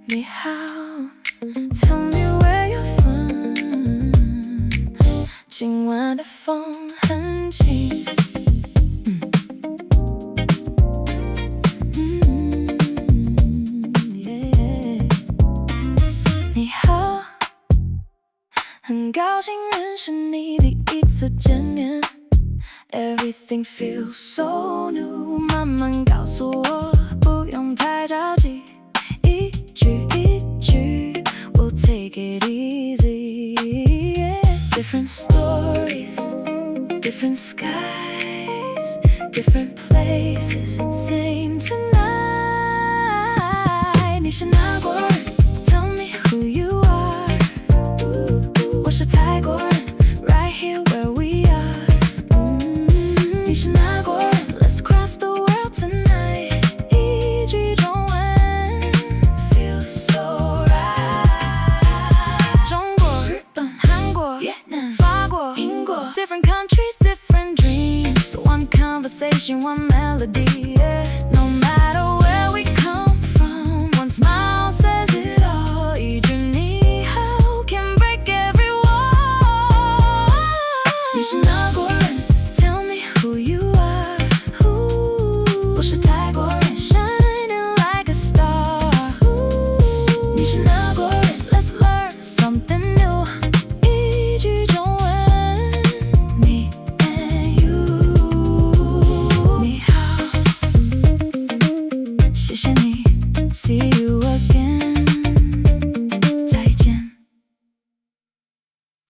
你好 Tell me where you're from 今晚的风很轻你好很高兴认识你第一次见面 Everything feels so new 慢慢告诉我不用太着急一句一句 We'll take it easy yeah. Different stories Different skies Different places Same tonight 你是哪国人 Tell me who you are 我是泰国人 Right here where we are 你是哪国人 Let's cross the world tonight 一句中文 Feels so right 中国日本韩国越南法国英国 Different countries different dreams One conversation one melody yeah.